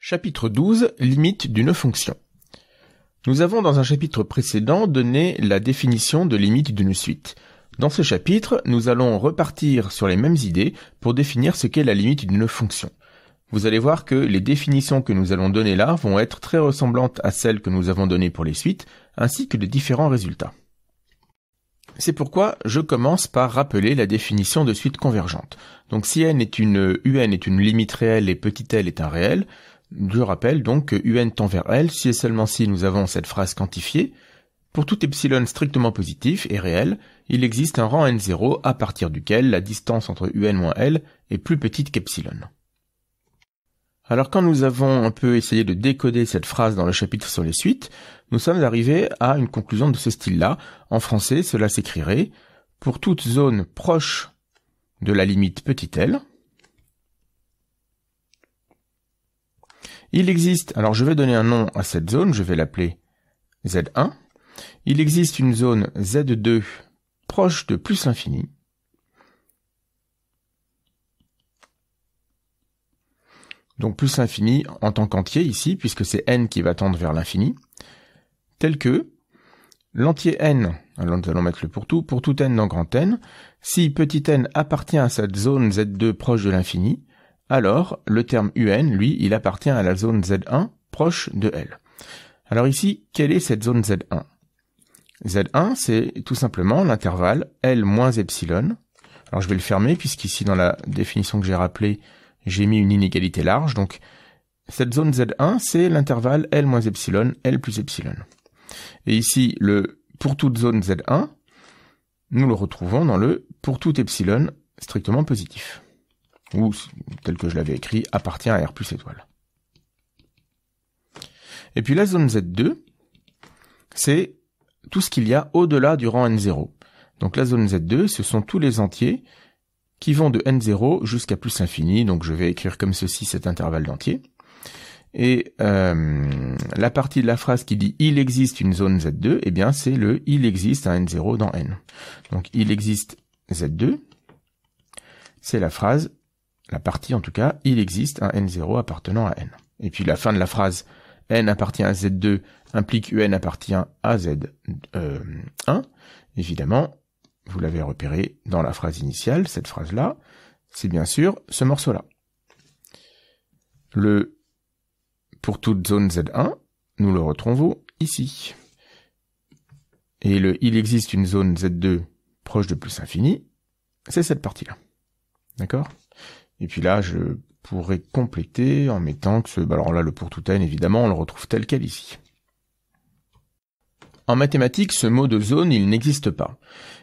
Chapitre 12. Limite d'une fonction. Nous avons dans un chapitre précédent donné la définition de limite d'une suite. Dans ce chapitre, nous allons repartir sur les mêmes idées pour définir ce qu'est la limite d'une fonction. Vous allez voir que les définitions que nous allons donner là vont être très ressemblantes à celles que nous avons données pour les suites, ainsi que les différents résultats. C'est pourquoi je commence par rappeler la définition de suite convergente. Donc si UN est une limite réelle et petit l est un réel, je rappelle donc que UN tend vers L si et seulement si nous avons cette phrase quantifiée. Pour tout epsilon strictement positif et réel, il existe un rang n0 à partir duquel la distance entre UN moins L est plus petite qu'epsilon. Alors quand nous avons un peu essayé de décoder cette phrase dans le chapitre sur les suites, nous sommes arrivés à une conclusion de ce style-là. En français, cela s'écrirait « Pour toute zone proche de la limite petit l », il existe, alors je vais donner un nom à cette zone, je vais l'appeler Z1. Il existe une zone Z2 proche de plus l'infini. Donc plus l'infini en tant qu'entier ici, puisque c'est n qui va tendre vers l'infini, tel que l'entier n, alors nous allons mettre le pour tout n dans grand N, si petit n appartient à cette zone Z2 proche de l'infini, alors le terme UN, lui, il appartient à la zone Z1 proche de L. Alors ici, quelle est cette zone Z1 ? Z1, c'est tout simplement l'intervalle L moins epsilon. Alors je vais le fermer, puisqu'ici dans la définition que j'ai rappelée, j'ai mis une inégalité large. Donc cette zone Z1, c'est l'intervalle L moins epsilon, L plus epsilon. Et ici, le pour toute zone Z1, nous le retrouvons dans le pour tout epsilon strictement positif. Ou, tel que je l'avais écrit, appartient à R plus étoile. Et puis la zone Z2, c'est tout ce qu'il y a au-delà du rang N0. Donc la zone Z2, ce sont tous les entiers qui vont de N0 jusqu'à plus l'infini. Donc je vais écrire comme ceci cet intervalle d'entiers. Et la partie de la phrase qui dit « il existe une zone Z2 », eh bien c'est le « il existe un N0 dans N ». Donc il existe Z2, c'est la phrase, la partie en tout cas, il existe un N0 appartenant à N. Et puis la fin de la phrase N appartient à Z2 implique UN appartient à Z1. Évidemment, vous l'avez repéré dans la phrase initiale, cette phrase-là, c'est bien sûr ce morceau-là. Le pour toute zone Z1, nous le retrouvons ici. Et le il existe une zone Z2 proche de plus infini, c'est cette partie-là. D'accord ? Et puis là, je pourrais compléter en mettant que alors là, le pour tout n, évidemment, on le retrouve tel quel ici. En mathématiques, ce mot de zone, il n'existe pas.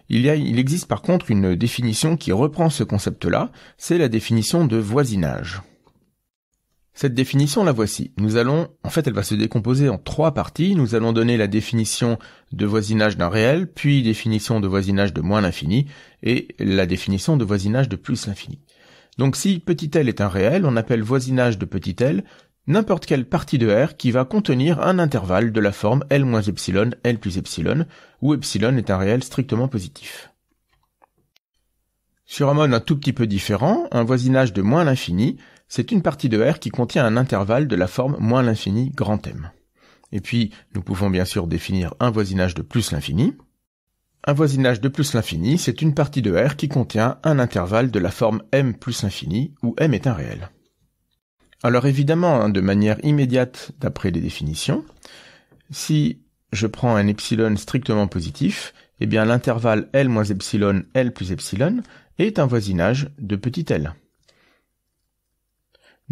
Il existe par contre une définition qui reprend ce concept-là, c'est la définition de voisinage. Cette définition, la voici. Elle va se décomposer en trois parties. Nous allons donner la définition de voisinage d'un réel, puis définition de voisinage de moins l'infini, et la définition de voisinage de plus l'infini. Donc si petit l est un réel, on appelle voisinage de petit l n'importe quelle partie de R qui va contenir un intervalle de la forme L moins epsilon, L plus epsilon, où epsilon est un réel strictement positif. Sur un mode un tout petit peu différent, un voisinage de moins l'infini, c'est une partie de R qui contient un intervalle de la forme moins l'infini grand M. Et puis, nous pouvons bien sûr définir un voisinage de plus l'infini. Un voisinage de plus l'infini, c'est une partie de R qui contient un intervalle de la forme M plus l'infini, où M est un réel. Alors évidemment, de manière immédiate d'après les définitions, si je prends un epsilon strictement positif, eh bien l'intervalle L moins epsilon, L plus epsilon est un voisinage de petit l.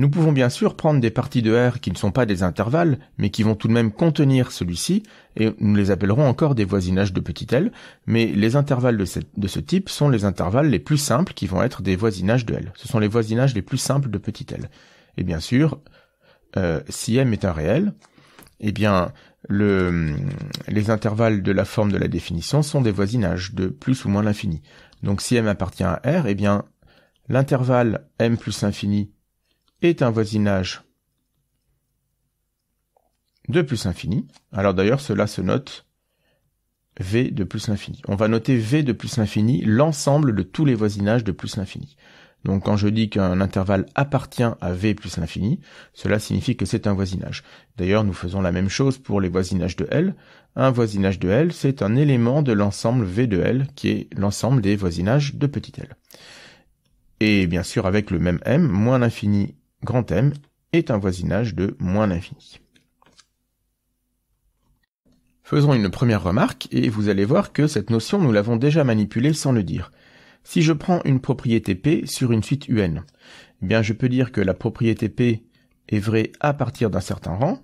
Nous pouvons bien sûr prendre des parties de R qui ne sont pas des intervalles, mais qui vont tout de même contenir celui-ci, et nous les appellerons encore des voisinages de petit l, mais les intervalles de ce type sont les intervalles les plus simples qui vont être des voisinages de L. Ce sont les voisinages les plus simples de petit l. Et bien sûr, si M est un réel, eh bien les intervalles de la forme de la définition sont des voisinages de plus ou moins l'infini. Donc si M appartient à R, eh bien l'intervalle M plus l'infini est un voisinage de plus l'infini. Alors d'ailleurs, cela se note V de plus l'infini. On va noter V de plus l'infini, l'ensemble de tous les voisinages de plus l'infini. Donc quand je dis qu'un intervalle appartient à V plus l'infini, cela signifie que c'est un voisinage. D'ailleurs, nous faisons la même chose pour les voisinages de L. Un voisinage de L, c'est un élément de l'ensemble V de L, qui est l'ensemble des voisinages de petit l. Et bien sûr, avec le même M, moins l'infini grand M est un voisinage de moins l'infini. Faisons une première remarque, et vous allez voir que cette notion, nous l'avons déjà manipulée sans le dire. Si je prends une propriété P sur une suite UN, eh bien je peux dire que la propriété P est vraie à partir d'un certain rang.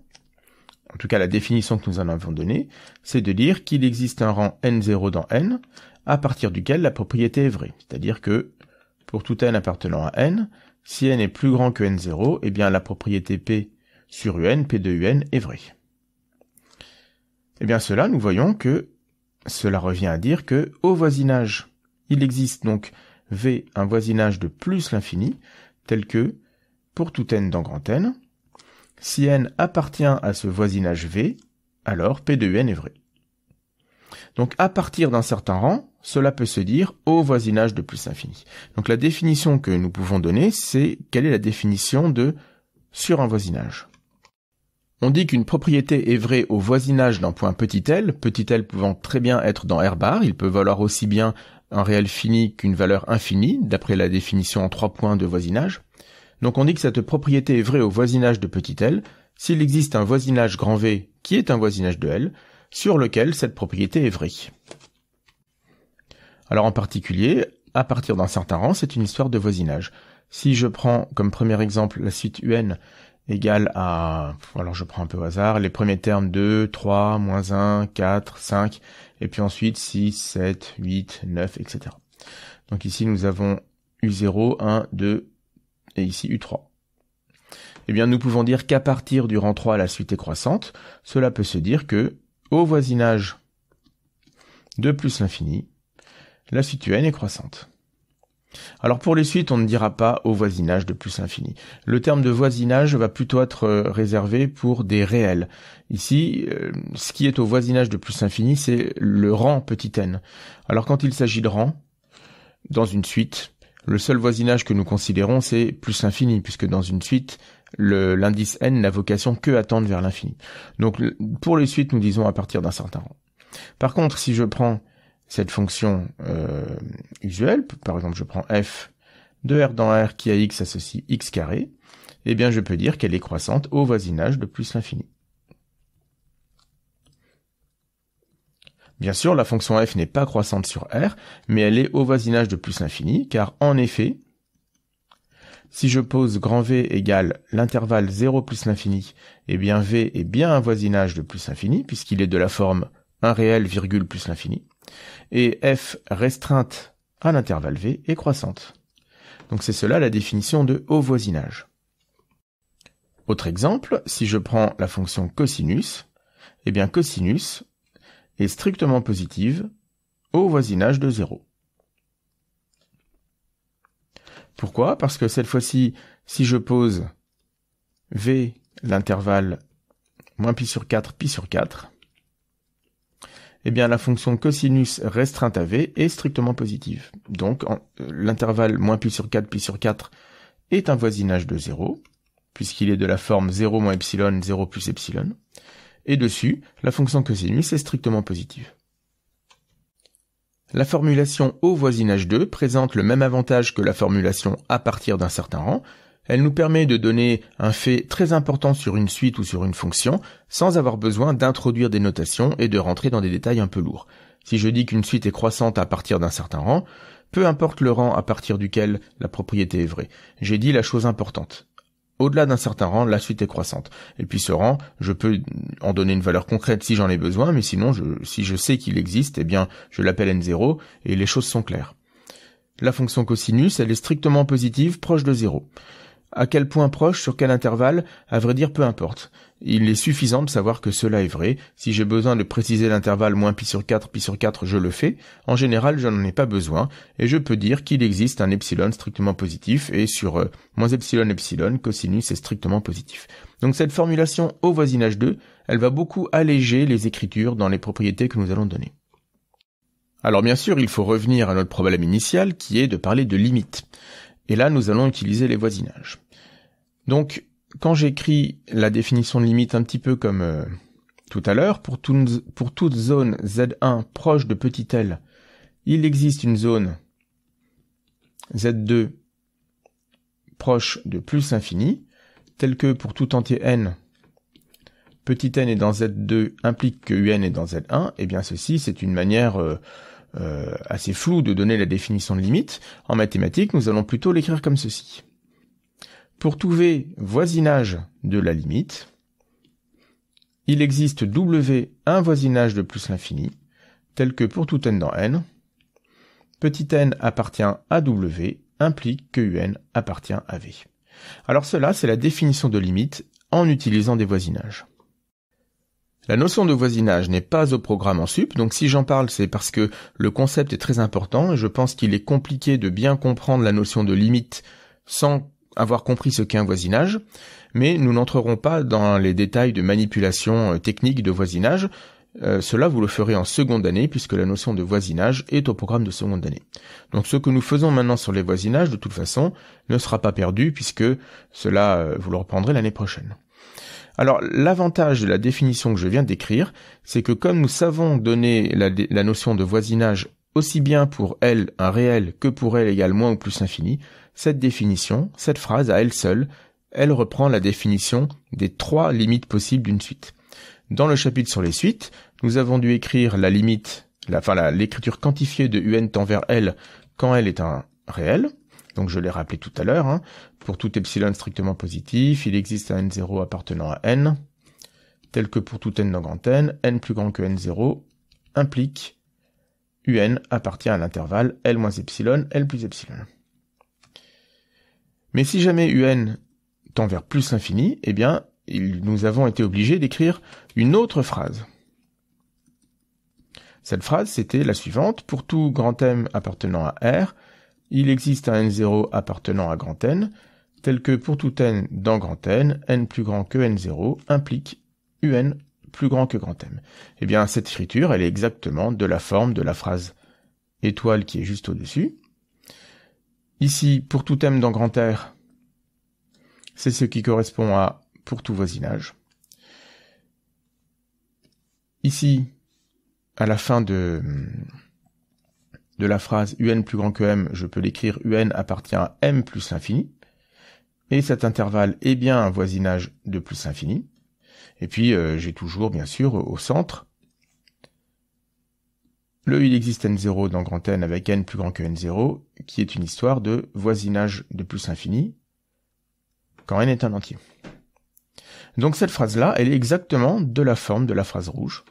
En tout cas, la définition que nous en avons donnée, c'est de dire qu'il existe un rang N0 dans N, à partir duquel la propriété est vraie. C'est-à-dire que, pour tout N appartenant à N, si N est plus grand que N0, eh bien la propriété P sur UN, P de UN, est vraie. Eh bien cela, nous voyons que cela revient à dire que, au voisinage, il existe donc V, un voisinage de plus l'infini, tel que, pour tout n dans grand N, si n appartient à ce voisinage V, alors P de UN est vrai. Donc à partir d'un certain rang, cela peut se dire au voisinage de plus l'infini. Donc la définition que nous pouvons donner, c'est quelle est la définition de sur un voisinage. On dit qu'une propriété est vraie au voisinage d'un point petit l pouvant très bien être dans R bar, il peut valoir aussi bien un réel fini qu'une valeur infinie, d'après la définition en 3 points de voisinage. Donc on dit que cette propriété est vraie au voisinage de petit l, s'il existe un voisinage grand V qui est un voisinage de L, sur lequel cette propriété est vraie. Alors en particulier, à partir d'un certain rang, c'est une histoire de voisinage. Si je prends comme premier exemple la suite UN égale à, alors je prends un peu au hasard, les premiers termes 2, 3, moins 1, 4, 5, et puis ensuite 6, 7, 8, 9, etc. Donc ici nous avons U0, 1, 2, et ici U3. Eh bien nous pouvons dire qu'à partir du rang 3 la suite est croissante, cela peut se dire que, au voisinage de plus l'infini, la suite UN est croissante. Alors pour les suites, on ne dira pas au voisinage de plus l'infini. Le terme de voisinage va plutôt être réservé pour des réels. Ici, ce qui est au voisinage de plus l'infini, c'est le rang petit n. Alors quand il s'agit de rang, dans une suite, le seul voisinage que nous considérons, c'est plus l'infini, puisque dans une suite, l'indice n n'a vocation que à tendre vers l'infini. Donc pour les suites, nous disons à partir d'un certain rang. Par contre, si je prends cette fonction usuelle, par exemple je prends f de R dans R qui à x associe x carré, eh bien je peux dire qu'elle est croissante au voisinage de plus l'infini. Bien sûr, la fonction f n'est pas croissante sur R, mais elle est au voisinage de plus l'infini, car en effet, si je pose grand V égale l'intervalle 0 plus l'infini, eh bien V est bien un voisinage de plus l'infini, puisqu'il est de la forme 1 réel, virgule plus l'infini. Et f restreinte à l'intervalle V est croissante. Donc c'est cela la définition de au voisinage. Autre exemple, si je prends la fonction cosinus, eh bien cosinus est strictement positive au voisinage de 0. Pourquoi? Parce que cette fois-ci, si je pose V, l'intervalle moins pi sur 4, pi sur 4, eh bien la fonction cosinus restreinte à V est strictement positive. Donc l'intervalle moins pi sur 4, pi sur 4 est un voisinage de 0, puisqu'il est de la forme 0 moins epsilon, 0 plus epsilon. Et dessus, la fonction cosinus est strictement positive. La formulation au voisinage 2 présente le même avantage que la formulation à partir d'un certain rang. Elle nous permet de donner un fait très important sur une suite ou sur une fonction, sans avoir besoin d'introduire des notations et de rentrer dans des détails un peu lourds. Si je dis qu'une suite est croissante à partir d'un certain rang, peu importe le rang à partir duquel la propriété est vraie. J'ai dit la chose importante. Au-delà d'un certain rang, la suite est croissante. Et puis ce rang, je peux en donner une valeur concrète si j'en ai besoin, mais sinon, si je sais qu'il existe, eh bien, je l'appelle n0 et les choses sont claires. La fonction cosinus, elle est strictement positive, proche de 0. À quel point proche, sur quel intervalle, à vrai dire, peu importe. Il est suffisant de savoir que cela est vrai. Si j'ai besoin de préciser l'intervalle moins pi sur 4, je le fais. En général, je n'en ai pas besoin, et je peux dire qu'il existe un epsilon strictement positif, et sur moins epsilon, cosinus est strictement positif. Donc cette formulation au voisinage 2, elle va beaucoup alléger les écritures dans les propriétés que nous allons donner. Alors bien sûr, il faut revenir à notre problème initial, qui est de parler de limites. Et là, nous allons utiliser les voisinages. Donc, quand j'écris la définition de limite un petit peu comme tout à l'heure, pour toute zone Z1 proche de petit l, il existe une zone Z2 proche de plus infini, telle que pour tout entier n, petit n est dans Z2 implique que un est dans Z1, et bien ceci c'est une manière assez floue de donner la définition de limite. En mathématiques, nous allons plutôt l'écrire comme ceci. Pour tout v voisinage de la limite, il existe W un voisinage de plus l'infini, tel que pour tout n dans n, petit n appartient à W, implique que un appartient à V. Alors cela, c'est la définition de limite en utilisant des voisinages. La notion de voisinage n'est pas au programme en sup, donc si j'en parle, c'est parce que le concept est très important et je pense qu'il est compliqué de bien comprendre la notion de limite sans avoir compris ce qu'est un voisinage, mais nous n'entrerons pas dans les détails de manipulation technique de voisinage. Cela, vous le ferez en seconde année, puisque la notion de voisinage est au programme de seconde année. Donc ce que nous faisons maintenant sur les voisinages, de toute façon, ne sera pas perdu, puisque cela, vous le reprendrez l'année prochaine. Alors, l'avantage de la définition que je viens d'écrire, c'est que comme nous savons donner la notion de voisinage aussi bien pour L, un réel, que pour L égale moins ou plus infini, cette définition, cette phrase à elle seule, elle reprend la définition des 3 limites possibles d'une suite. Dans le chapitre sur les suites, nous avons dû écrire la limite, l'écriture quantifiée de un tend vers L quand L est un réel. Donc je l'ai rappelé tout à l'heure, pour tout epsilon strictement positif, il existe un n0 appartenant à n, tel que pour tout n dans grand n plus grand que n0, implique un appartient à l'intervalle L moins epsilon, L plus epsilon. Mais si jamais un tend vers plus l'infini, eh bien, nous avons été obligés d'écrire une autre phrase. Cette phrase, c'était la suivante. Pour tout grand M appartenant à R, il existe un n0 appartenant à grand N, tel que pour tout n dans grand n plus grand que n0, implique un plus grand que grand M. Eh bien, cette écriture, elle est exactement de la forme de la phrase étoile qui est juste au-dessus. Ici, pour tout m dans grand R, c'est ce qui correspond à pour tout voisinage. Ici, à la fin de la phrase un plus grand que m, je peux l'écrire un appartient à m plus l'infini. Et cet intervalle est bien un voisinage de plus l'infini. Et puis, j'ai toujours, bien sûr, au centre, il existe n0 dans grand N avec n plus grand que n0, qui est une histoire de voisinage de plus l'infini quand n est un entier. Donc cette phrase-là, elle est exactement de la forme de la phrase rouge.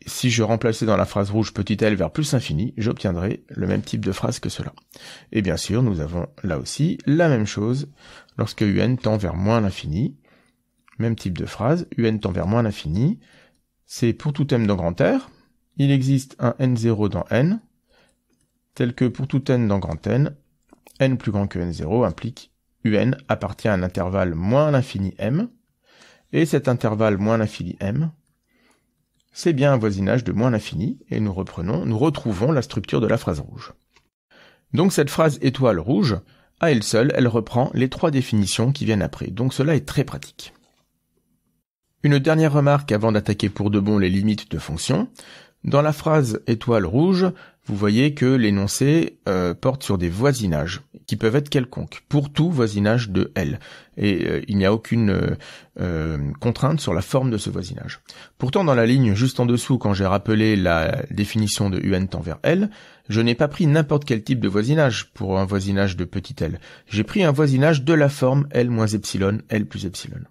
Si je remplaçais dans la phrase rouge petit l vers plus infini, j'obtiendrais le même type de phrase que cela. Et bien sûr, nous avons là aussi la même chose lorsque un tend vers moins l'infini. Même type de phrase, un tend vers moins l'infini. C'est pour tout m dans grand R, il existe un n0 dans n, tel que pour tout n dans grand n plus grand que n0 implique un appartient à un intervalle moins l'infini m, et cet intervalle moins l'infini m, c'est bien un voisinage de moins l'infini, et nous retrouvons la structure de la phrase rouge. Donc cette phrase étoile rouge, à elle seule, elle reprend les 3 définitions qui viennent après, donc cela est très pratique. Une dernière remarque avant d'attaquer pour de bon les limites de fonctions. Dans la phrase étoile rouge, vous voyez que l'énoncé porte sur des voisinages, qui peuvent être quelconques, pour tout voisinage de L. Et il n'y a aucune contrainte sur la forme de ce voisinage. Pourtant, dans la ligne juste en dessous, quand j'ai rappelé la définition de un tend vers L, je n'ai pas pris n'importe quel type de voisinage pour un voisinage de petit l. J'ai pris un voisinage de la forme L moins epsilon, L plus epsilon.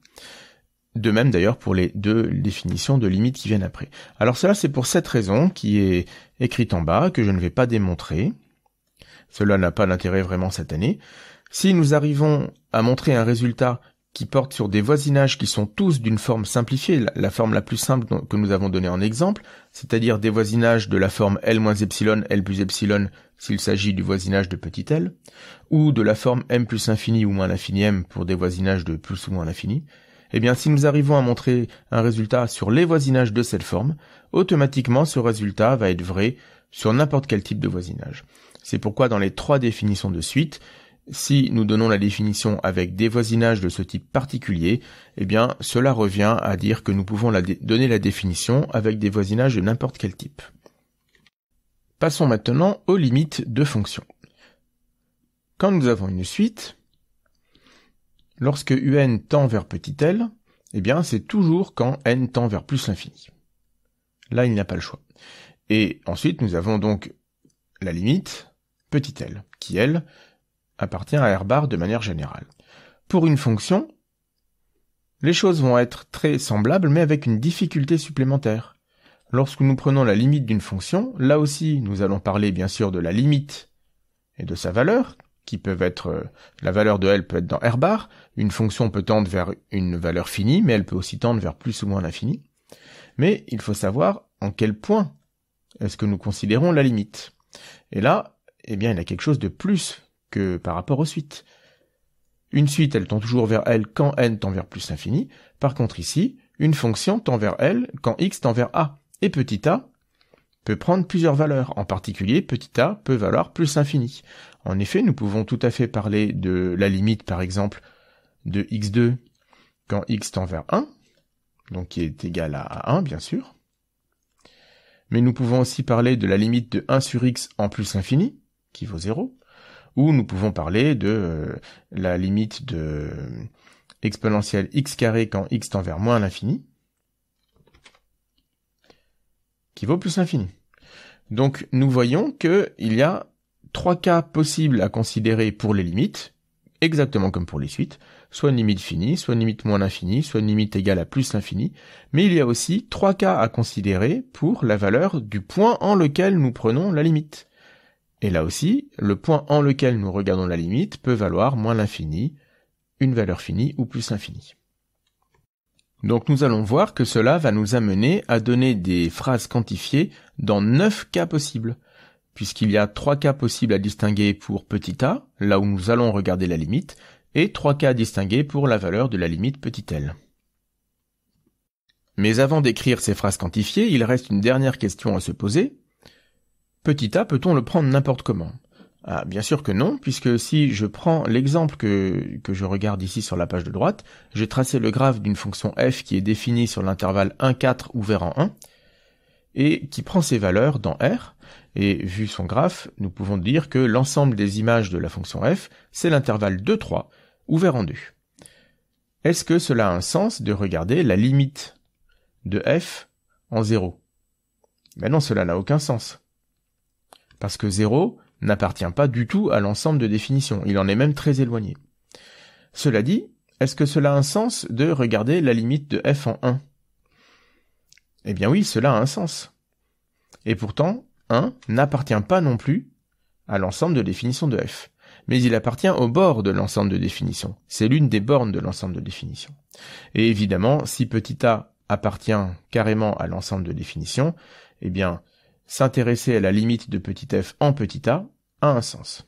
De même d'ailleurs pour les 2 définitions de limites qui viennent après. Alors cela c'est pour cette raison qui est écrite en bas, que je ne vais pas démontrer. Cela n'a pas d'intérêt vraiment cette année. Si nous arrivons à montrer un résultat qui porte sur des voisinages qui sont tous d'une forme simplifiée, la forme la plus simple que nous avons donnée en exemple, c'est-à-dire des voisinages de la forme L moins epsilon, L plus epsilon, s'il s'agit du voisinage de petit l, ou de la forme m plus infini ou moins l'infini m pour des voisinages de plus ou moins l'infini, eh bien, si nous arrivons à montrer un résultat sur les voisinages de cette forme, automatiquement ce résultat va être vrai sur n'importe quel type de voisinage. C'est pourquoi dans les 3 définitions de suite, Si nous donnons la définition avec des voisinages de ce type particulier, eh bien, cela revient à dire que nous pouvons donner la définition avec des voisinages de n'importe quel type. Passons maintenant aux limites de fonctions. Quand nous avons une suite, lorsque un tend vers petit l, eh bien, c'est toujours quand n tend vers plus l'infini. Là, il n'y a pas le choix. Et ensuite, nous avons donc la limite petit l, qui, elle, appartient à R bar de manière générale. Pour une fonction, les choses vont être très semblables, mais avec une difficulté supplémentaire. Lorsque nous prenons la limite d'une fonction, là aussi, nous allons parler bien sûr de la limite et de sa valeur, qui peuvent être, la valeur de L peut être dans R bar, une fonction peut tendre vers une valeur finie, mais elle peut aussi tendre vers plus ou moins l'infini. Mais il faut savoir en quel point est-ce que nous considérons la limite. Et là, eh bien, il y a quelque chose de plus que par rapport aux suites. Une suite, elle tend toujours vers L quand n tend vers plus l'infini. Par contre ici, une fonction tend vers L quand x tend vers a. Et petit a peut prendre plusieurs valeurs. En particulier, petit a peut valoir plus l'infini. En effet, nous pouvons tout à fait parler de la limite, par exemple, de x2 quand x tend vers 1, donc qui est égal à 1, bien sûr. Mais nous pouvons aussi parler de la limite de 1 sur x en plus l'infini, qui vaut 0, ou nous pouvons parler de la limite de exponentielle x carré quand x tend vers moins l'infini, qui vaut plus l'infini. Donc nous voyons qu'il y a 3 cas possibles à considérer pour les limites, exactement comme pour les suites, soit une limite finie, soit une limite moins l'infini, soit une limite égale à plus l'infini, mais il y a aussi 3 cas à considérer pour la valeur du point en lequel nous prenons la limite. Et là aussi, le point en lequel nous regardons la limite peut valoir moins l'infini, une valeur finie ou plus l'infini. Donc nous allons voir que cela va nous amener à donner des phrases quantifiées dans 9 cas possibles, puisqu'il y a 3 cas possibles à distinguer pour petit a, là où nous allons regarder la limite, et 3 cas à distinguer pour la valeur de la limite petit l. Mais avant d'écrire ces phrases quantifiées, il reste une dernière question à se poser. Petit a, peut-on le prendre n'importe comment? Ah, bien sûr que non, puisque si je prends l'exemple que je regarde ici sur la page de droite, j'ai tracé le graphe d'une fonction f qui est définie sur l'intervalle 1, 4 ouvert en 1, et qui prend ses valeurs dans R, et vu son graphe, nous pouvons dire que l'ensemble des images de la fonction f, c'est l'intervalle 2, 3, ouvert en 2. Est-ce que cela a un sens de regarder la limite de f en 0? Ben non, cela n'a aucun sens. Parce que 0 n'appartient pas du tout à l'ensemble de définition, il en est même très éloigné. Cela dit, est-ce que cela a un sens de regarder la limite de f en 1? Eh bien oui, cela a un sens. Et pourtant, 1 n'appartient pas non plus à l'ensemble de définition de f. Mais il appartient au bord de l'ensemble de définition. C'est l'une des bornes de l'ensemble de définition. Et évidemment, si petit a appartient carrément à l'ensemble de définition, eh bien, s'intéresser à la limite de petit f en petit a un sens.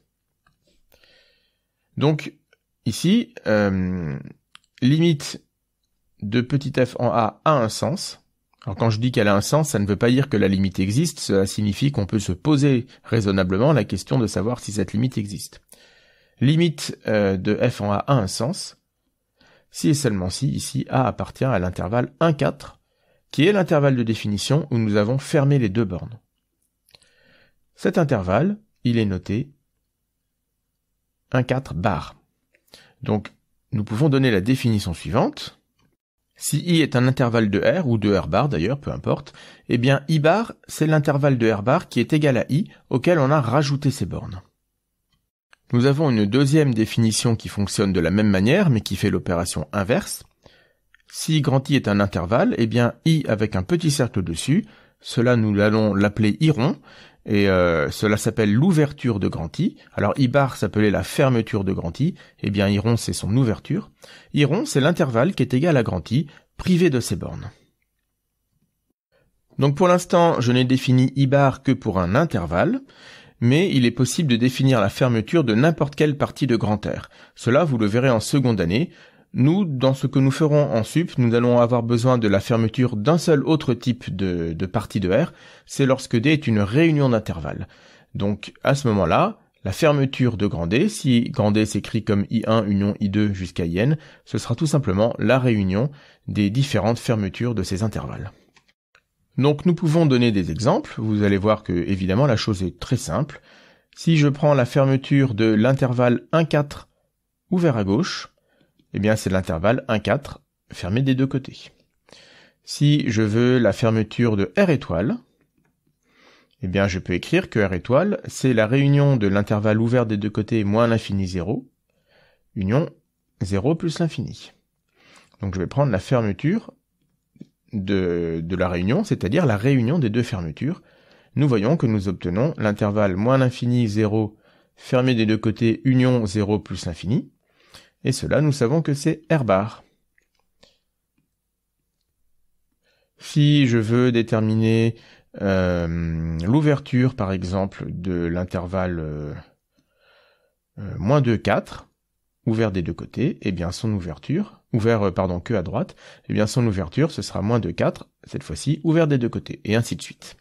Donc, ici, limite de petit f en a un sens. Alors quand je dis qu'elle a un sens, ça ne veut pas dire que la limite existe, cela signifie qu'on peut se poser raisonnablement la question de savoir si cette limite existe. Limite de f en a un sens, si et seulement si, ici, a appartient à l'intervalle 1, 4, qui est l'intervalle de définition où nous avons fermé les deux bornes. Cet intervalle, il est noté 1, 4 bar. Donc, nous pouvons donner la définition suivante. Si i est un intervalle de R, ou de R bar d'ailleurs, peu importe, eh bien i bar, c'est l'intervalle de R bar qui est égal à i, auquel on a rajouté ces bornes. Nous avons une deuxième définition qui fonctionne de la même manière, mais qui fait l'opération inverse. Si grand I est un intervalle, eh bien i avec un petit cercle dessus, cela nous allons l'appeler i rond, et cela s'appelle l'ouverture de grand I. Alors I bar s'appelait la fermeture de grand I, et bien I rond c'est son ouverture. I rond c'est l'intervalle qui est égal à grand I, privé de ses bornes. Donc pour l'instant, je n'ai défini I bar que pour un intervalle, mais il est possible de définir la fermeture de n'importe quelle partie de grand R. Cela, vous le verrez en seconde année. Nous, dans ce que nous ferons en sup, nous allons avoir besoin de la fermeture d'un seul autre type de partie de R, c'est lorsque D est une réunion d'intervalles. Donc, à ce moment-là, La fermeture de grand D, si grand D s'écrit comme I1 union I2 jusqu'à IN, ce sera tout simplement la réunion des différentes fermetures de ces intervalles. Donc nous pouvons donner des exemples, vous allez voir que évidemment la chose est très simple. Si je prends la fermeture de l'intervalle 1,4 ouvert à gauche, eh bien c'est l'intervalle 1,4 fermé des deux côtés. Si je veux la fermeture de R étoile, eh bien je peux écrire que R étoile, c'est la réunion de l'intervalle ouvert des deux côtés moins l'infini 0, union 0 plus l'infini. Donc je vais prendre la fermeture de la réunion, c'est-à-dire la réunion des deux fermetures. Nous voyons que nous obtenons l'intervalle moins l'infini 0 fermé des deux côtés union 0 plus l'infini, et cela nous savons que c'est R bar. Si je veux déterminer l'ouverture par exemple de l'intervalle moins 2, 4, ouvert des deux côtés, eh bien son ouverture, que à droite, eh bien son ouverture ce sera moins 2, 4, cette fois-ci ouvert des deux côtés, et ainsi de suite.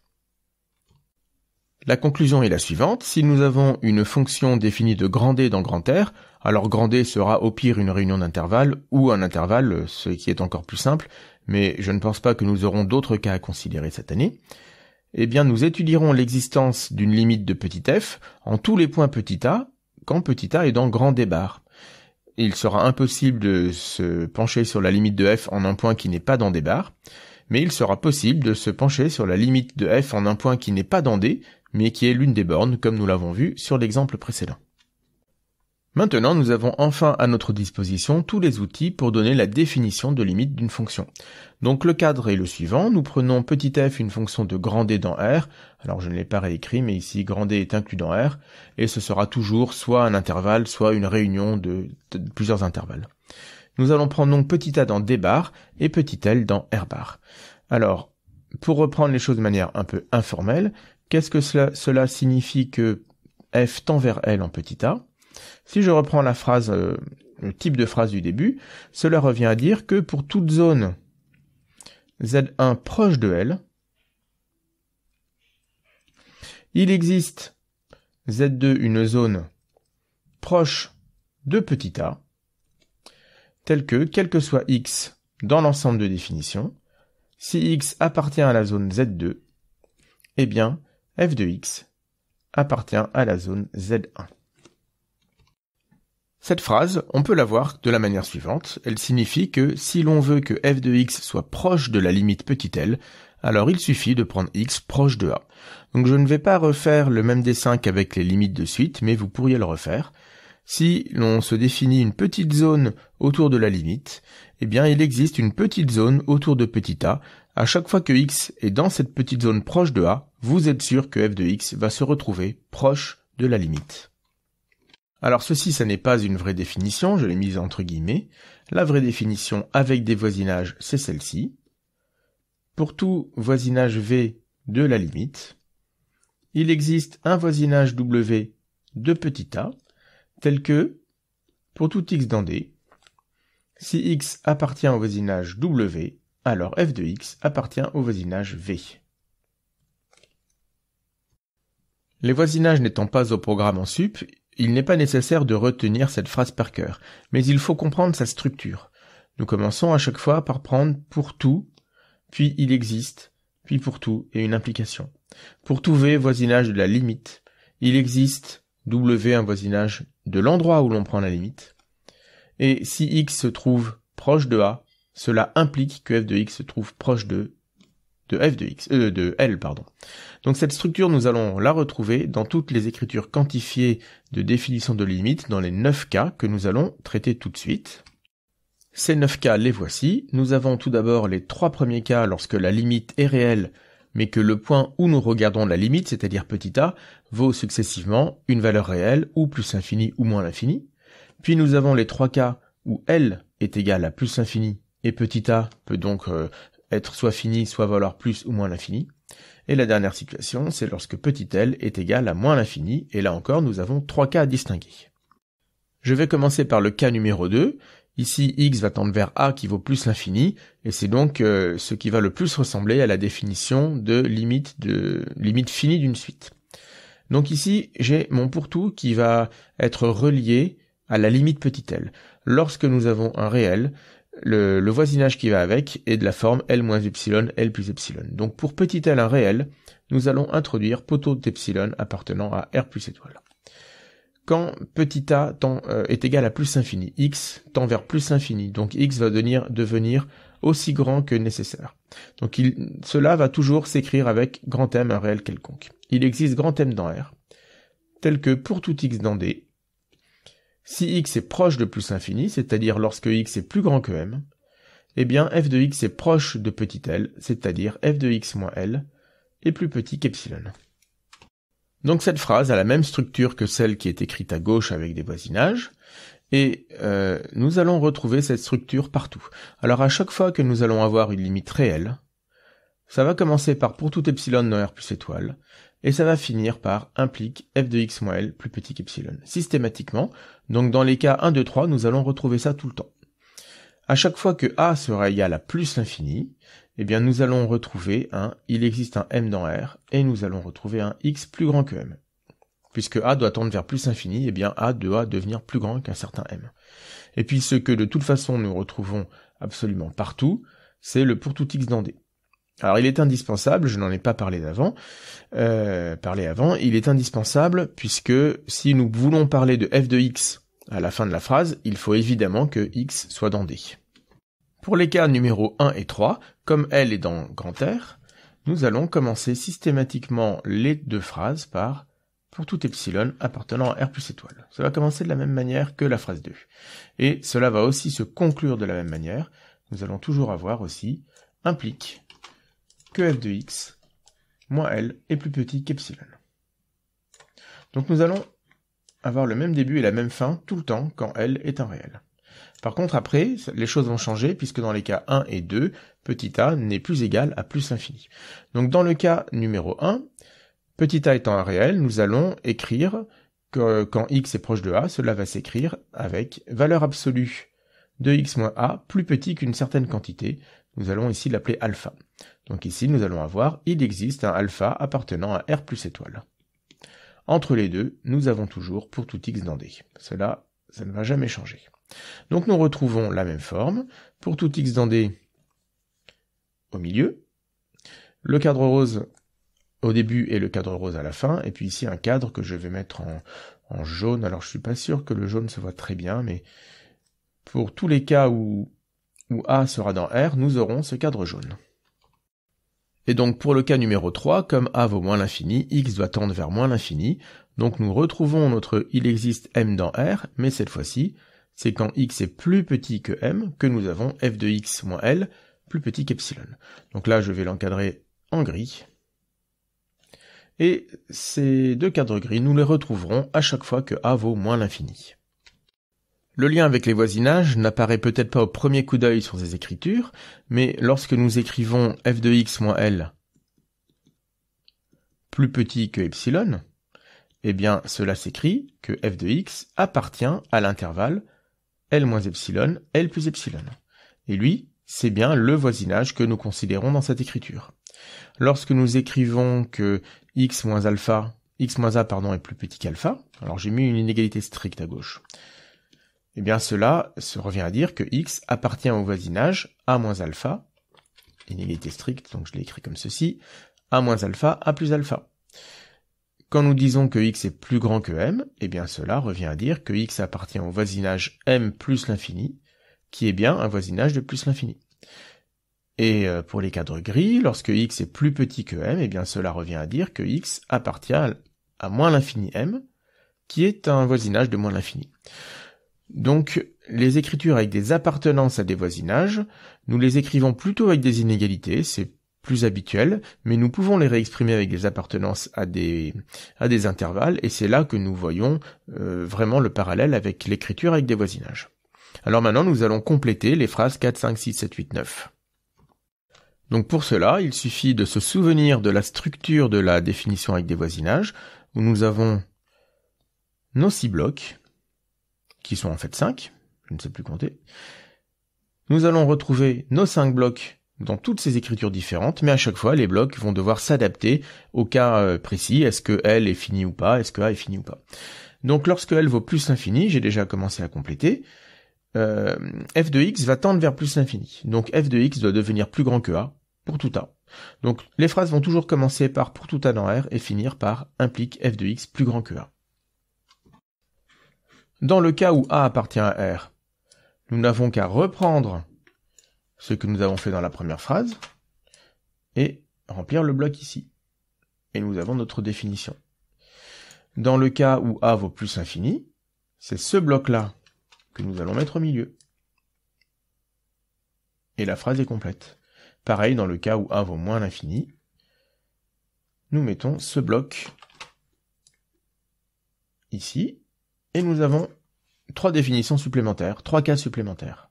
La conclusion est la suivante, si nous avons une fonction définie de grand D dans grand R, alors grand D sera au pire une réunion d'intervalles ou un intervalle, ce qui est encore plus simple, mais je ne pense pas que nous aurons d'autres cas à considérer cette année. Eh bien nous étudierons l'existence d'une limite de petit f en tous les points petit a, quand petit a est dans grand D bar. Il sera impossible de se pencher sur la limite de f en un point qui n'est pas dans D bar, mais il sera possible de se pencher sur la limite de f en un point qui n'est pas dans D, mais qui est l'une des bornes, comme nous l'avons vu sur l'exemple précédent. Maintenant, nous avons enfin à notre disposition tous les outils pour donner la définition de limite d'une fonction. Donc le cadre est le suivant, nous prenons petit f une fonction de grand D dans R, alors je ne l'ai pas réécrit, mais ici grand D est inclus dans R, et ce sera toujours soit un intervalle, soit une réunion de plusieurs intervalles. Nous allons prendre donc petit a dans D bar et petit L dans R bar. Alors, pour reprendre les choses de manière un peu informelle, qu'est-ce que cela signifie que f tend vers L en petit a? Si je reprends la phrase, le type de phrase du début, cela revient à dire que pour toute zone Z1 proche de L, il existe Z2 une zone proche de petit a, telle que, quel que soit x dans l'ensemble de définition, si x appartient à la zone Z2, eh bien f de x appartient à la zone Z1. Cette phrase, on peut la voir de la manière suivante, elle signifie que si l'on veut que f de x soit proche de la limite petit l, alors il suffit de prendre x proche de a. Donc je ne vais pas refaire le même dessin qu'avec les limites de suite, mais vous pourriez le refaire. Si l'on se définit une petite zone autour de la limite, eh bien il existe une petite zone autour de petit a. À chaque fois que x est dans cette petite zone proche de a, vous êtes sûr que f de x va se retrouver proche de la limite. Alors ceci, ça n'est pas une vraie définition, je l'ai mise entre guillemets. La vraie définition avec des voisinages, c'est celle-ci. Pour tout voisinage V de la limite, il existe un voisinage W de petit a, tel que, pour tout x dans D, si x appartient au voisinage W, alors f de x appartient au voisinage V. Les voisinages n'étant pas au programme en sup, il n'est pas nécessaire de retenir cette phrase par cœur, mais il faut comprendre sa structure. Nous commençons à chaque fois par prendre pour tout, puis il existe, puis pour tout et une implication. Pour tout V, voisinage de la limite, il existe W, un voisinage de l'endroit où l'on prend la limite. Et si x se trouve proche de A, cela implique que f de x se trouve proche de L. Donc cette structure, nous allons la retrouver dans toutes les écritures quantifiées de définition de limite dans les 9 cas que nous allons traiter tout de suite. Ces 9 cas, les voici. Nous avons tout d'abord les 3 premiers cas lorsque la limite est réelle, mais que le point où nous regardons la limite, c'est-à-dire petit a, vaut successivement une valeur réelle, ou plus l'infini ou moins l'infini. Puis nous avons les 3 cas où L est égal à plus l'infini, et petit a peut donc être soit fini, soit valoir plus ou moins l'infini. Et la dernière situation, c'est lorsque petit l est égal à moins l'infini, et là encore, nous avons 3 cas à distinguer. Je vais commencer par le cas numéro 2. Ici, x va tendre vers a qui vaut plus l'infini, et c'est donc ce qui va le plus ressembler à la définition de limite finie d'une suite. Donc ici, j'ai mon pourtout qui va être relié à la limite petit l. Lorsque nous avons un réel, le voisinage qui va avec est de la forme L moins epsilon, L plus epsilon. Donc pour petit l un réel, nous allons introduire potaux d'epsilon appartenant à R plus étoile. Quand petit a est égal à plus infini, x tend vers plus infini, donc x va devenir aussi grand que nécessaire. Donc cela va toujours s'écrire avec grand M, un réel quelconque. Il existe grand M dans R, tel que pour tout x dans D, si x est proche de plus infini, c'est-à-dire lorsque x est plus grand que M, eh bien f de x est proche de petit l, c'est-à-dire f de x moins l est plus petit qu'epsilon. Donc cette phrase a la même structure que celle qui est écrite à gauche avec des voisinages, et nous allons retrouver cette structure partout. Alors à chaque fois que nous allons avoir une limite réelle, ça va commencer par pour tout epsilon dans R plus étoile, et ça va finir par implique f de x moins l plus petit qu'epsilon. Systématiquement, donc dans les cas 1, 2, 3, nous allons retrouver ça tout le temps. À chaque fois que a sera égal à plus l'infini, eh bien nous allons retrouver il existe un m dans R, et nous allons retrouver un x plus grand que m. Puisque a doit tendre vers plus infini, eh bien a doit devenir plus grand qu'un certain m. Et puis ce que de toute façon nous retrouvons absolument partout, c'est le pour tout x dans D. Alors il est indispensable, je n'en ai pas parlé avant, il est indispensable puisque si nous voulons parler de f de x à la fin de la phrase, il faut évidemment que x soit dans D. Pour les cas numéro 1 et 3, comme L est dans grand R, nous allons commencer systématiquement les deux phrases par pour tout epsilon appartenant à R plus étoile. Ça va commencer de la même manière que la phrase 2. Et cela va aussi se conclure de la même manière. Nous allons toujours avoir aussi implique que f de x moins L est plus petit qu'epsilon. Donc nous allons avoir le même début et la même fin tout le temps quand L est un réel. Par contre, après, les choses vont changer puisque dans les cas 1 et 2, petit a n'est plus égal à plus l'infini. Donc dans le cas numéro 1, petit a étant un réel, nous allons écrire que quand x est proche de a, cela va s'écrire avec valeur absolue de x moins a plus petit qu'une certaine quantité. Nous allons ici l'appeler alpha. Donc ici, nous allons avoir il existe un alpha appartenant à R plus étoile. Entre les deux, nous avons toujours pour tout x dans D. Cela, ça ne va jamais changer. Donc nous retrouvons la même forme, pour tout x dans D au milieu, le cadre rose au début et le cadre rose à la fin, et puis ici un cadre que je vais mettre en jaune. Alors je suis pas sûr que le jaune se voit très bien, mais pour tous les cas où A sera dans R, nous aurons ce cadre jaune. Et donc pour le cas numéro 3, comme A vaut moins l'infini, x doit tendre vers moins l'infini, donc nous retrouvons notre il existe m dans R, mais cette fois-ci, c'est quand x est plus petit que m que nous avons f de x moins l plus petit qu'epsilon. Donc là, je vais l'encadrer en gris. Et ces deux cadres gris, nous les retrouverons à chaque fois que a vaut moins l'infini. Le lien avec les voisinages n'apparaît peut-être pas au premier coup d'œil sur ces écritures, mais lorsque nous écrivons f de x moins l plus petit que epsilon, eh bien cela s'écrit que f de x appartient à l'intervalle L moins epsilon, L plus epsilon. Et lui, c'est bien le voisinage que nous considérons dans cette écriture. Lorsque nous écrivons que x moins a est plus petit qu'alpha, alors j'ai mis une inégalité stricte à gauche, eh bien cela se revient à dire que x appartient au voisinage a moins alpha, inégalité stricte, donc je l'ai écrit comme ceci, a moins alpha, a plus alpha. Quand nous disons que x est plus grand que m, eh bien cela revient à dire que x appartient au voisinage m plus l'infini, qui est bien un voisinage de plus l'infini. Et pour les cadres gris, lorsque x est plus petit que m, eh bien cela revient à dire que x appartient à moins l'infini m, qui est un voisinage de moins l'infini. Donc les écritures avec des appartenances à des voisinages, nous les écrivons plutôt avec des inégalités, c'est plus habituel, mais nous pouvons les réexprimer avec des appartenances à des intervalles, et c'est là que nous voyons vraiment le parallèle avec l'écriture avec des voisinages. Alors maintenant, nous allons compléter les phrases 4, 5, 6, 7, 8, 9. Donc pour cela, il suffit de se souvenir de la structure de la définition avec des voisinages, où nous avons nos 6 blocs, qui sont en fait 5, je ne sais plus compter. Nous allons retrouver nos 5 blocs dans toutes ces écritures différentes, mais à chaque fois, les blocs vont devoir s'adapter au cas précis. Est-ce que L est fini ou pas? Est-ce que A est fini ou pas? Donc, lorsque L vaut plus l'infini, j'ai déjà commencé à compléter, f de x va tendre vers plus l'infini. Donc, f de x doit devenir plus grand que A pour tout A. Donc, les phrases vont toujours commencer par pour tout A dans R et finir par implique f de x plus grand que A. Dans le cas où A appartient à R, nous n'avons qu'à reprendre ce que nous avons fait dans la première phrase, et remplir le bloc ici. Et nous avons notre définition. Dans le cas où A vaut plus l'infini, c'est ce bloc-là que nous allons mettre au milieu. Et la phrase est complète. Pareil, dans le cas où A vaut moins l'infini, nous mettons ce bloc ici, et nous avons 3 définitions supplémentaires, 3 cas supplémentaires.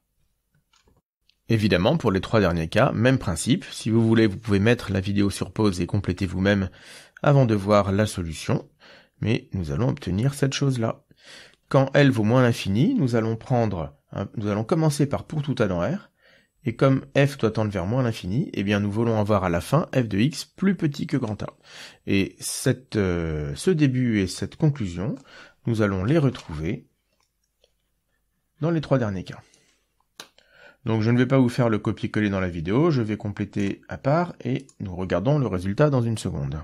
Évidemment, pour les 3 derniers cas, même principe. Si vous voulez, vous pouvez mettre la vidéo sur pause et compléter vous-même avant de voir la solution. Mais nous allons obtenir cette chose-là. Quand L vaut moins l'infini, nous allons commencer par pour tout A dans R. Et comme f doit tendre vers moins l'infini, eh bien nous voulons avoir à la fin f de x plus petit que grand A. Et ce début et cette conclusion, nous allons les retrouver dans les 3 derniers cas. Donc je ne vais pas vous faire le copier-coller dans la vidéo, je vais compléter à part et nous regardons le résultat dans une seconde.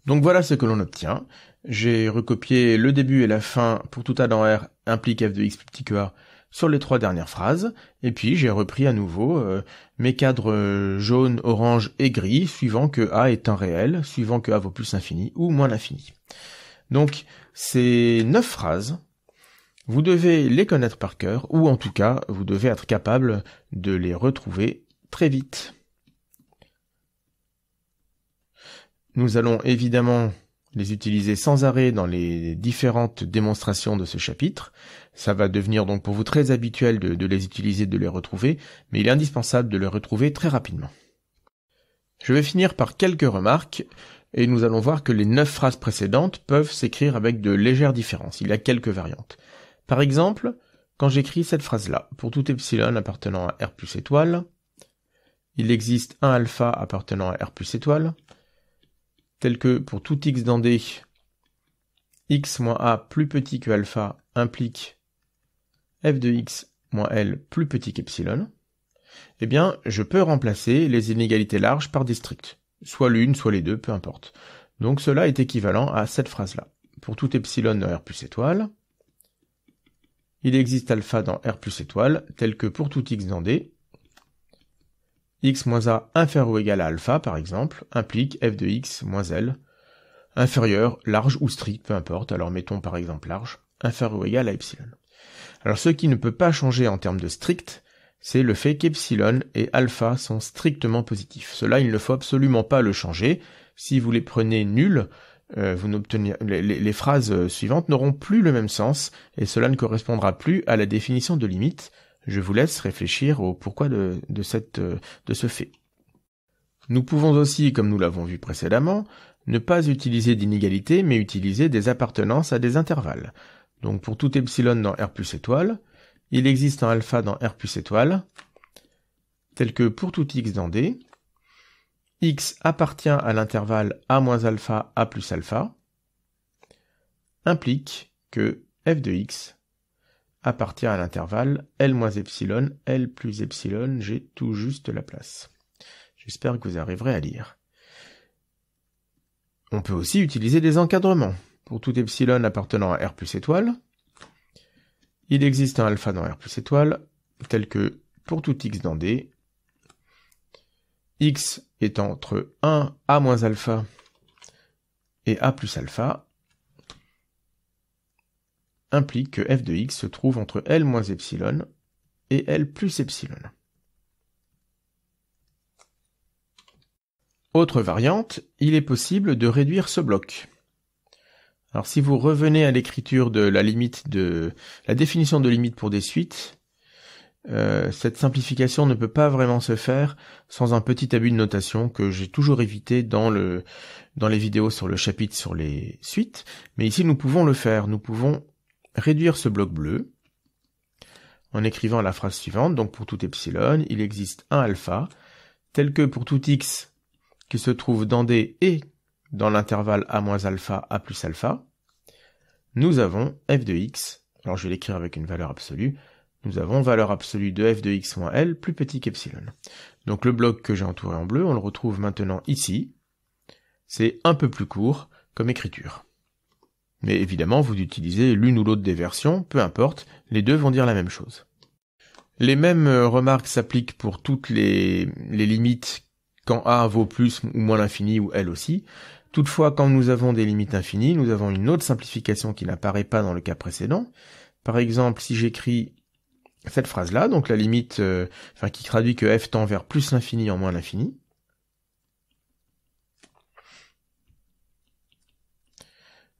Donc voilà ce que l'on obtient. J'ai recopié le début et la fin pour tout A dans R implique f de x plus petit que A sur les 3 dernières phrases, et puis j'ai repris à nouveau mes cadres jaune, orange et gris, suivant que A est un réel, suivant que A vaut plus l'infini ou moins l'infini. Donc ces 9 phrases, vous devez les connaître par cœur, ou en tout cas, vous devez être capable de les retrouver très vite. Nous allons évidemment les utiliser sans arrêt dans les différentes démonstrations de ce chapitre. Ça va devenir donc pour vous très habituel de les utiliser, de les retrouver, mais il est indispensable de les retrouver très rapidement. Je vais finir par quelques remarques, et nous allons voir que les 9 phrases précédentes peuvent s'écrire avec de légères différences. Il y a quelques variantes. Par exemple, quand j'écris cette phrase-là, pour tout epsilon appartenant à R plus étoile, il existe un alpha appartenant à R plus étoile, tel que pour tout x dans D, x moins A plus petit que alpha implique f de x moins L plus petit qu'epsilon, eh bien, je peux remplacer les inégalités larges par des strictes, soit l'une, soit les deux, peu importe. Donc cela est équivalent à cette phrase-là. Pour tout epsilon dans R plus étoile, il existe alpha dans R plus étoile, tel que pour tout x dans D, x moins A inférieur ou égal à alpha, par exemple, implique f de x moins L, inférieur, large ou strict, peu importe, alors mettons par exemple large, inférieur ou égal à epsilon. Alors ce qui ne peut pas changer en termes de strict, c'est le fait qu'epsilon et alpha sont strictement positifs. Cela, il ne faut absolument pas le changer. Si vous les prenez nuls, vous n'obtenez les phrases suivantes n'auront plus le même sens et cela ne correspondra plus à la définition de limite. Je vous laisse réfléchir au pourquoi de ce fait. Nous pouvons aussi, comme nous l'avons vu précédemment, ne pas utiliser d'inégalité mais utiliser des appartenances à des intervalles. Donc pour tout epsilon dans R plus étoile, il existe un alpha dans R plus étoile, tel que pour tout x dans D, x appartient à l'intervalle A moins alpha, A plus alpha, implique que f de x appartient à l'intervalle L moins epsilon, L plus epsilon, j'ai tout juste la place. J'espère que vous arriverez à lire. On peut aussi utiliser des encadrements. Pour tout epsilon appartenant à R plus étoile, il existe un alpha dans R plus étoile, tel que pour tout x dans D, x est entre 1 A moins alpha et A plus alpha, implique que f de x se trouve entre L moins epsilon et L plus epsilon. Autre variante, il est possible de réduire ce bloc. Alors si vous revenez à l'écriture de la définition de limite pour des suites, cette simplification ne peut pas vraiment se faire sans un petit abus de notation que j'ai toujours évité dans les vidéos sur le chapitre sur les suites, mais ici nous pouvons le faire, nous pouvons réduire ce bloc bleu en écrivant la phrase suivante. Donc pour tout epsilon, il existe un alpha, tel que pour tout x qui se trouve dans D et dans l'intervalle a moins alpha, a plus alpha, nous avons f de x, alors je vais l'écrire avec une valeur absolue, nous avons valeur absolue de f de x moins L plus petit qu'epsilon. Donc le bloc que j'ai entouré en bleu, on le retrouve maintenant ici. C'est un peu plus court comme écriture. Mais évidemment, vous utilisez l'une ou l'autre des versions, peu importe, les deux vont dire la même chose. Les mêmes remarques s'appliquent pour toutes les limites quand a vaut plus ou moins l'infini ou L aussi. Toutefois, quand nous avons des limites infinies, nous avons une autre simplification qui n'apparaît pas dans le cas précédent. Par exemple, si j'écris cette phrase-là, donc la limite qui traduit que f tend vers plus l'infini en moins l'infini.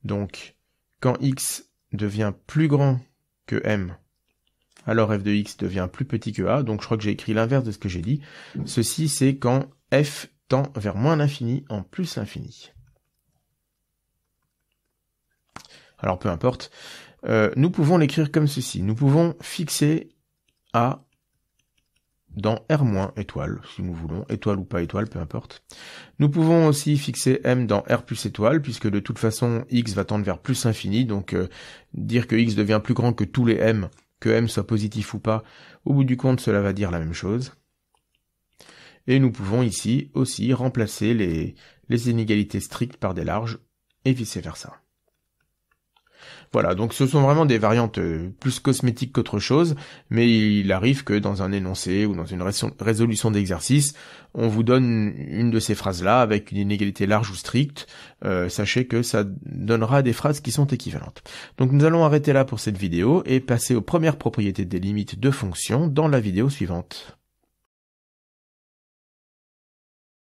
Donc, quand x devient plus grand que m, alors f de x devient plus petit que a. Donc je crois que j'ai écrit l'inverse de ce que j'ai dit. Ceci, c'est quand f tend vers moins l'infini en plus l'infini. Alors peu importe. Nous pouvons l'écrire comme ceci. Nous pouvons fixer a dans R- étoile, si nous voulons, étoile ou pas étoile, peu importe. Nous pouvons aussi fixer m dans R plus étoile, puisque de toute façon, x va tendre vers plus infini, donc dire que x devient plus grand que tous les m, que m soit positif ou pas, au bout du compte, cela va dire la même chose. Et nous pouvons ici aussi remplacer les inégalités strictes par des larges, et vice-versa. Voilà, donc ce sont vraiment des variantes plus cosmétiques qu'autre chose, mais il arrive que dans un énoncé ou dans une résolution d'exercice, on vous donne une de ces phrases-là avec une inégalité large ou stricte. Sachez que ça donnera des phrases qui sont équivalentes. Donc nous allons arrêter là pour cette vidéo et passer aux premières propriétés des limites de fonctions dans la vidéo suivante.